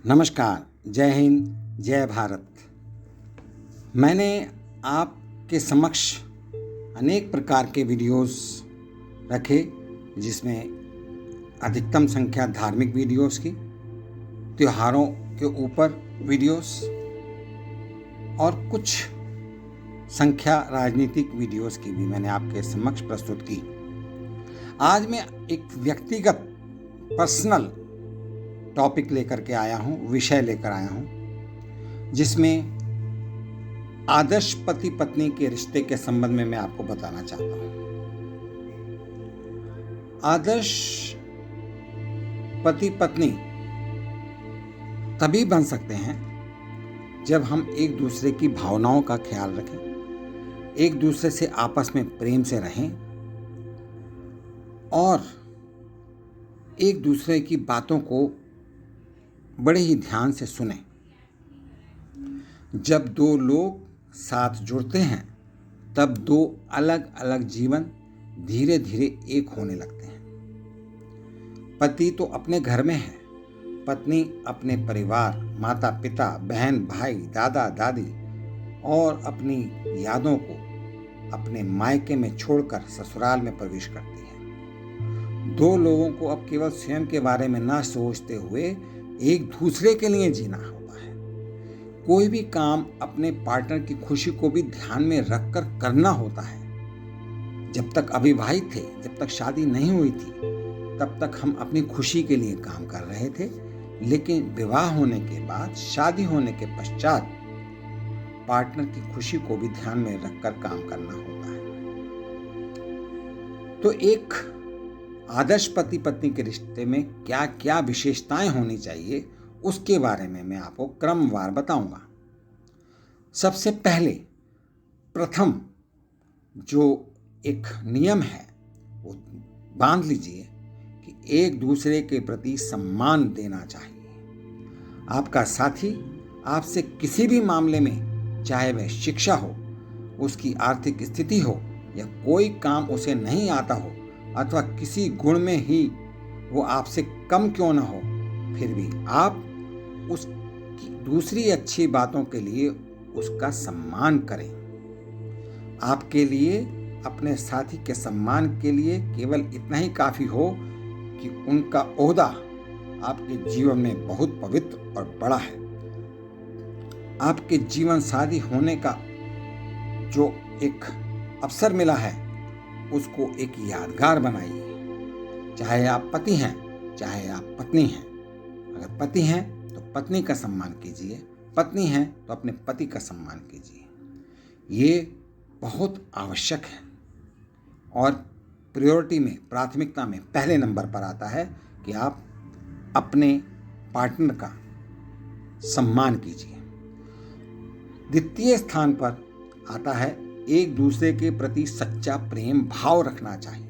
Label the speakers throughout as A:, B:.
A: नमस्कार, जय हिंद, जय भारत। मैंने आपके समक्ष अनेक प्रकार के वीडियोस रखे, जिसमें अधिकतम संख्या धार्मिक वीडियोस की, त्योहारों के ऊपर वीडियोस और कुछ संख्या राजनीतिक वीडियोस की भी मैंने आपके समक्ष प्रस्तुत की। आज मैं एक व्यक्तिगत पर्सनल टॉपिक लेकर के आया हूँ, विषय लेकर आया हूँ, जिसमें आदर्श पति पत्नी के रिश्ते के संबंध में मैं आपको बताना चाहता हूँ। आदर्श पति पत्नी तभी बन सकते हैं जब हम एक दूसरे की भावनाओं का ख्याल रखें, एक दूसरे से आपस में प्रेम से रहें और एक दूसरे की बातों को बड़े ही ध्यान से सुने। जब दो लोग साथ जुड़ते हैं तब दो अलग अलग जीवन धीरे धीरे एक होने लगते हैं। पति तो अपने घर में है, पत्नी अपने परिवार, माता पिता, बहन भाई, दादा दादी और अपनी यादों को अपने मायके में छोड़कर ससुराल में प्रवेश करती है। दो लोगों को अब केवल स्वयं के बारे में ना सोचते हुए एक दूसरे के लिए जीना होता है। कोई भी काम अपने पार्टनर की खुशी को भी ध्यान में रखकर करना होता है। जब तक अविवाहित थे, जब तक शादी नहीं हुई थी, तब तक हम अपनी खुशी के लिए काम कर रहे थे, लेकिन विवाह होने के बाद, शादी होने के पश्चात पार्टनर की खुशी को भी ध्यान में रखकर काम करना होता है। तो एक आदर्श पति पत्नी के रिश्ते में क्या क्या विशेषताएं होनी चाहिए, उसके बारे में मैं आपको क्रमवार बताऊंगा। सबसे पहले प्रथम जो एक नियम है वो बांध लीजिए कि एक दूसरे के प्रति सम्मान देना चाहिए। आपका साथी आपसे किसी भी मामले में, चाहे वह शिक्षा हो, उसकी आर्थिक स्थिति हो या कोई काम उसे नहीं आता हो, अथवा किसी गुण में ही वो आपसे कम क्यों ना हो, फिर भी आप उसकी दूसरी अच्छी बातों के लिए उसका सम्मान करें। आपके लिए अपने साथी के सम्मान के लिए केवल इतना ही काफी हो कि उनका ओहदा आपके जीवन में बहुत पवित्र और बड़ा है। आपके जीवन साथी होने का जो एक अवसर मिला है, उसको एक यादगार बनाइए। चाहे आप पति हैं, चाहे आप पत्नी हैं। अगर पति हैं तो पत्नी का सम्मान कीजिए, पत्नी हैं तो अपने पति का सम्मान कीजिए। ये बहुत आवश्यक है और प्रायोरिटी में, प्राथमिकता में पहले नंबर पर आता है कि आप अपने पार्टनर का सम्मान कीजिए। द्वितीय स्थान पर आता है एक दूसरे के प्रति सच्चा प्रेम भाव रखना चाहिए।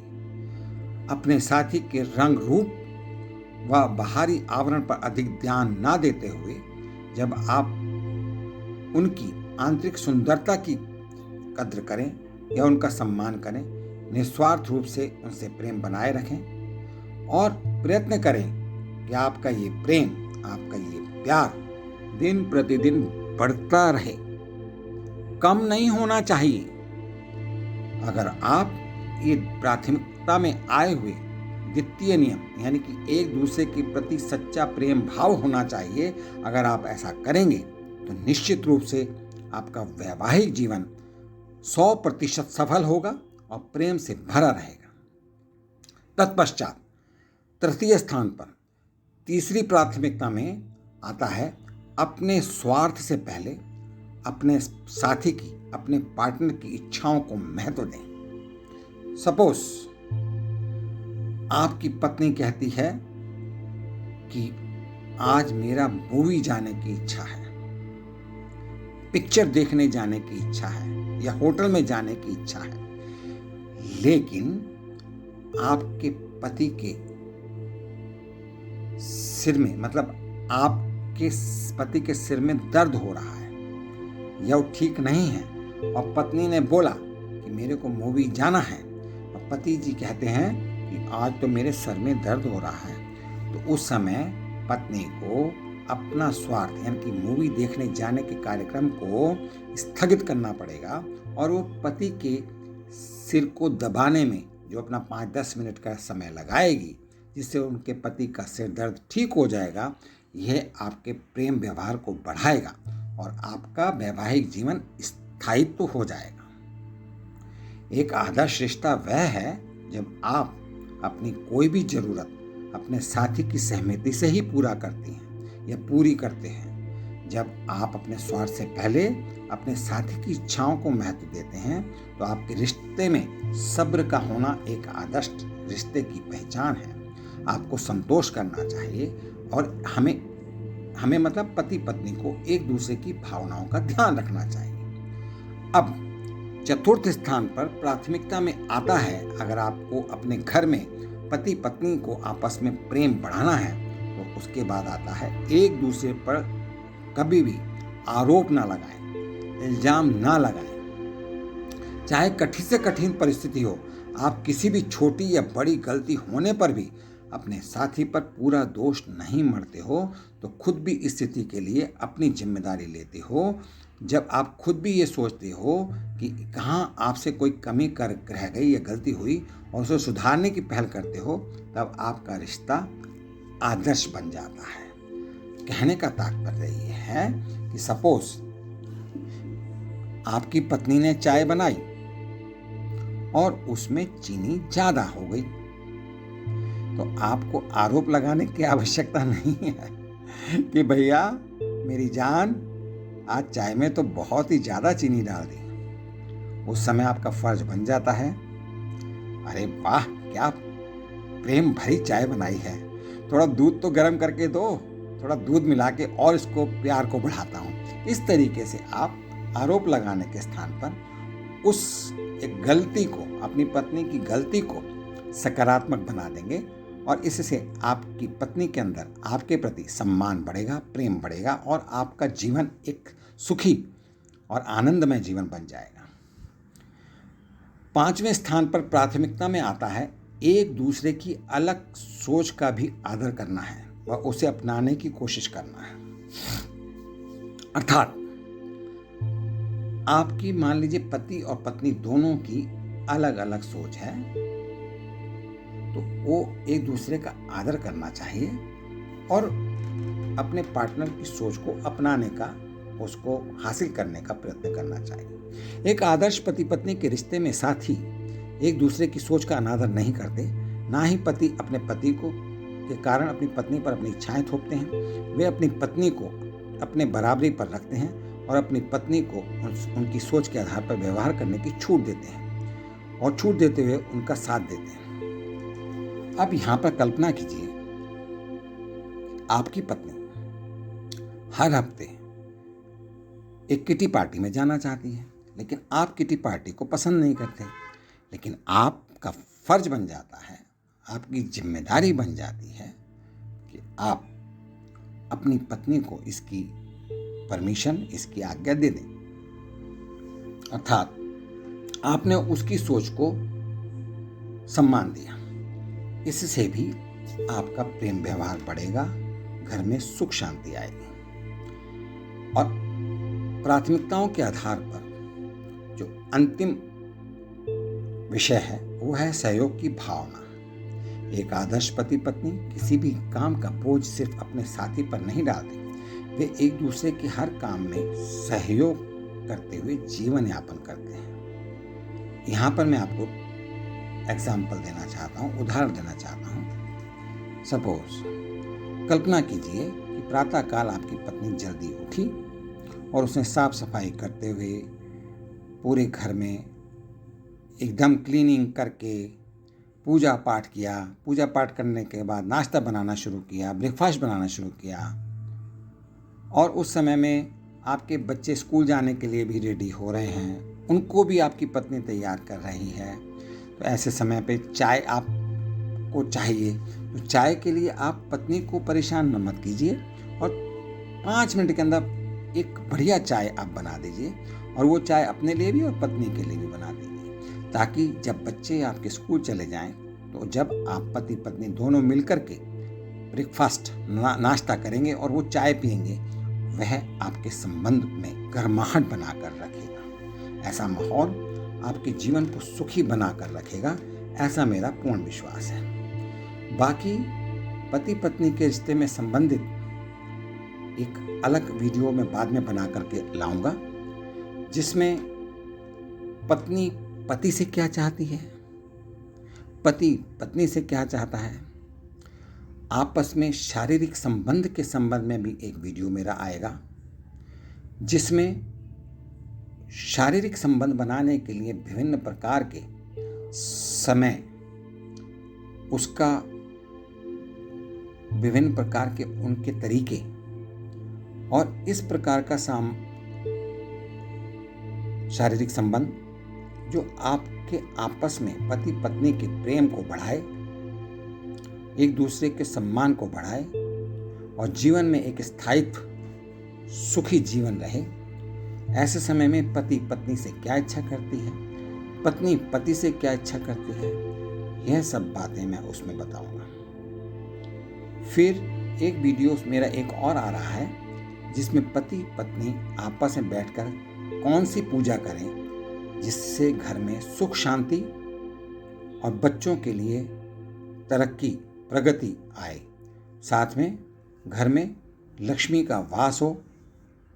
A: अपने साथी के रंग रूप व बाहरी आवरण पर अधिक ध्यान ना देते हुए, जब आप उनकी आंतरिक सुंदरता की कद्र करें या उनका सम्मान करें, निस्वार्थ रूप से उनसे प्रेम बनाए रखें और प्रयत्न करें कि आपका ये प्रेम, आपका ये प्यार दिन प्रतिदिन बढ़ता रहे, कम नहीं होना चाहिए। अगर आप ये प्राथमिकता में आए हुए द्वितीय नियम, यानी कि एक दूसरे के प्रति सच्चा प्रेम भाव होना चाहिए, अगर आप ऐसा करेंगे तो निश्चित रूप से आपका वैवाहिक जीवन 100% सफल होगा और प्रेम से भरा रहेगा। तत्पश्चात तृतीय स्थान पर, तीसरी प्राथमिकता में आता है अपने स्वार्थ से पहले अपने साथी की, अपने पार्टनर की इच्छाओं को महत्व दें। सपोज आपकी पत्नी कहती है कि आज मेरा मूवी जाने की इच्छा है, पिक्चर देखने जाने की इच्छा है या होटल में जाने की इच्छा है, लेकिन आपके पति के सिर में, मतलब आपके पति के सिर में दर्द हो रहा है या वो ठीक नहीं है और पत्नी ने बोला कि मेरे को मूवी जाना है, और पति जी कहते हैं कि आज तो मेरे सर में दर्द हो रहा है, तो उस समय पत्नी को अपना स्वार्थ यानी कि मूवी देखने जाने के कार्यक्रम को स्थगित करना पड़ेगा और वो पति के सिर को दबाने में जो अपना 5-10 मिनट का समय लगाएगी, जिससे उनके पति का सिर दर्द ठीक हो जाएगा, यह आपके प्रेम व्यवहार को बढ़ाएगा और आपका वैवाहिक जीवन स्थायित्व हो जाएगा। एक आदर्श रिश्ता वह है जब आप अपनी कोई भी जरूरत अपने साथी की सहमति से ही पूरा करती हैं या पूरी करते हैं। जब आप अपने स्वार्थ से पहले अपने साथी की इच्छाओं को महत्व देते हैं तो आपके रिश्ते में सब्र का होना एक आदर्श रिश्ते की पहचान है। आपको संतोष करना चाहिए और हमें मतलब पति पत्नी को एक दूसरे की भावनाओं का ध्यान रखना चाहिए। अब चतुर्थ स्थान पर प्राथमिकता में आता है, अगर आपको अपने घर में पति पत्नी को आपस में प्रेम बढ़ाना है तो उसके बाद आता है एक दूसरे पर कभी भी आरोप ना लगाएं, इल्जाम ना लगाएं। चाहे कठिन से कठिन परिस्थिति हो, आप किसी भी छोटी या बड़ी गलती होने पर भी अपने साथी पर पूरा दोष नहीं मढ़ते हो तो खुद भी इस स्थिति के लिए अपनी जिम्मेदारी लेते हो। जब आप खुद भी ये सोचते हो कि कहाँ आपसे कोई कमी कर रह गई या गलती हुई और उसे सुधारने की पहल करते हो, तब आपका रिश्ता आदर्श बन जाता है। कहने का तात्पर्य ये है कि सपोज आपकी पत्नी ने चाय बनाई और उसमें चीनी ज्यादा हो गई, तो आपको आरोप लगाने की आवश्यकता नहीं है कि भैया मेरी जान आज चाय में तो बहुत ही ज्यादा चीनी डाल दी। उस समय आपका फर्ज बन जाता है, अरे वाह क्या प्रेम भरी चाय बनाई है, थोड़ा दूध तो गर्म करके दो, थोड़ा दूध मिला के और इसको प्यार को बढ़ाता हूँ। इस तरीके से आप आरोप लगाने के स्थान पर उस एक गलती को, अपनी पत्नी की गलती को सकारात्मक बना देंगे और इससे आपकी पत्नी के अंदर आपके प्रति सम्मान बढ़ेगा, प्रेम बढ़ेगा और आपका जीवन एक सुखी और आनंदमय जीवन बन जाएगा। 5वें स्थान पर प्राथमिकता में आता है एक दूसरे की अलग सोच का भी आदर करना है व उसे अपनाने की कोशिश करना है। अर्थात आपकी मान लीजिए पति और पत्नी दोनों की अलग अलग सोच है तो वो एक दूसरे का आदर करना चाहिए और अपने पार्टनर की सोच को अपनाने का, उसको हासिल करने का प्रयत्न करना चाहिए। एक आदर्श पति पत्नी के रिश्ते में साथी एक दूसरे की सोच का अनादर नहीं करते, ना ही पति अपने पति को के कारण अपनी पत्नी पर अपनी इच्छाएं थोपते हैं। वे अपनी पत्नी को अपने बराबरी पर रखते हैं और अपनी पत्नी को उनकी सोच के आधार पर व्यवहार करने की छूट देते हैं और छूट देते हुए उनका साथ देते हैं। अब यहां पर कल्पना कीजिए, आपकी पत्नी हर हफ्ते एक किटी पार्टी में जाना चाहती है, लेकिन आप किटी पार्टी को पसंद नहीं करते, लेकिन आपका फर्ज बन जाता है, आपकी जिम्मेदारी बन जाती है कि आप अपनी पत्नी को इसकी परमिशन, इसकी आज्ञा दे दें। अर्थात आपने उसकी सोच को सम्मान दिया। इससे भी आपका प्रेम व्यवहार बढ़ेगा, घर में सुख शांति आएगी। और प्राथमिकताओं के आधार पर जो अंतिम विषय है वो है सहयोग की भावना। एक आदर्श पति पत्नी किसी भी काम का बोझ सिर्फ अपने साथी पर नहीं डालते, वे एक दूसरे के हर काम में सहयोग करते हुए जीवन यापन करते हैं। यहाँ पर मैं आपको एग्जाम्पल देना चाहता हूँ, उदाहरण देना चाहता हूँ। सपोज कल्पना कीजिए कि प्रातःकाल आपकी पत्नी जल्दी उठी और उसने साफ सफाई करते हुए पूरे घर में एकदम क्लीनिंग करके पूजा पाठ किया। पूजा पाठ करने के बाद नाश्ता बनाना शुरू किया, ब्रेकफास्ट बनाना शुरू किया और उस समय में आपके बच्चे स्कूल जाने के लिए भी रेडी हो रहे हैं, उनको भी आपकी पत्नी तैयार कर रही है। तो ऐसे समय पे चाय आपको चाहिए, तो चाय के लिए आप पत्नी को परेशान न मत कीजिए और 5 मिनट के अंदर एक बढ़िया चाय आप बना दीजिए और वो चाय अपने लिए भी और पत्नी के लिए भी बना दीजिए, ताकि जब बच्चे आपके स्कूल चले जाएं तो जब आप पति पत्नी दोनों मिलकर के ब्रेकफास्ट नाश्ता करेंगे और वो चाय पिएंगे, वह आपके संबंध में गर्माहट बनाकर रखेगा। ऐसा माहौल आपके जीवन को सुखी बनाकर रखेगा, ऐसा मेरा पूर्ण विश्वास है। बाकी पति पत्नी के रिश्ते में संबंधित एक अलग वीडियो मैं बाद में बना करके लाऊंगा, जिसमें पत्नी पति से क्या चाहती है, पति पत्नी से क्या चाहता है, आपस में शारीरिक संबंध के संबंध में भी एक वीडियो मेरा आएगा, जिसमें शारीरिक संबंध बनाने के लिए विभिन्न प्रकार के समय, उसका विभिन्न प्रकार के उनके तरीके और इस प्रकार का शारीरिक संबंध जो आपके आपस में पति पत्नी के प्रेम को बढ़ाए, एक दूसरे के सम्मान को बढ़ाए और जीवन में एक स्थायित्व सुखी जीवन रहे। ऐसे समय में पति पत्नी से क्या इच्छा करती है, पत्नी पति से क्या इच्छा करती है, यह सब बातें मैं उसमें बताऊंगा। फिर एक वीडियो मेरा एक और आ रहा है, जिसमें पति पत्नी आपस में बैठकर कौन सी पूजा करें जिससे घर में सुख शांति और बच्चों के लिए तरक्की प्रगति आए, साथ में घर में लक्ष्मी का वास हो।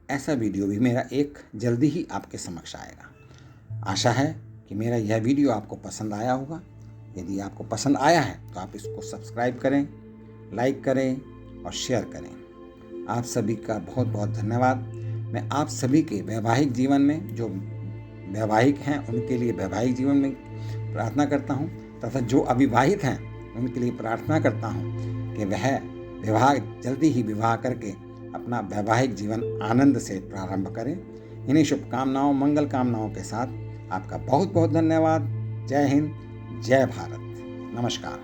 A: ऐसा वीडियो भी मेरा एक जल्दी ही आपके समक्ष आएगा। आशा है कि मेरा यह वीडियो आपको पसंद आया होगा। यदि आपको पसंद आया है तो आप इसको सब्सक्राइब करें, लाइक करें और शेयर करें। आप सभी का बहुत बहुत धन्यवाद। मैं आप सभी के वैवाहिक जीवन में, जो वैवाहिक हैं उनके लिए वैवाहिक जीवन में प्रार्थना करता हूं, तथा जो अविवाहित हैं उनके लिए प्रार्थना करता हूं कि वह विवाह जल्दी ही विवाह करके अपना वैवाहिक जीवन आनंद से प्रारंभ करें। इन्हीं शुभकामनाओं मंगल कामनाओं के साथ आपका बहुत बहुत धन्यवाद। जय हिंद, जय भारत, नमस्कार।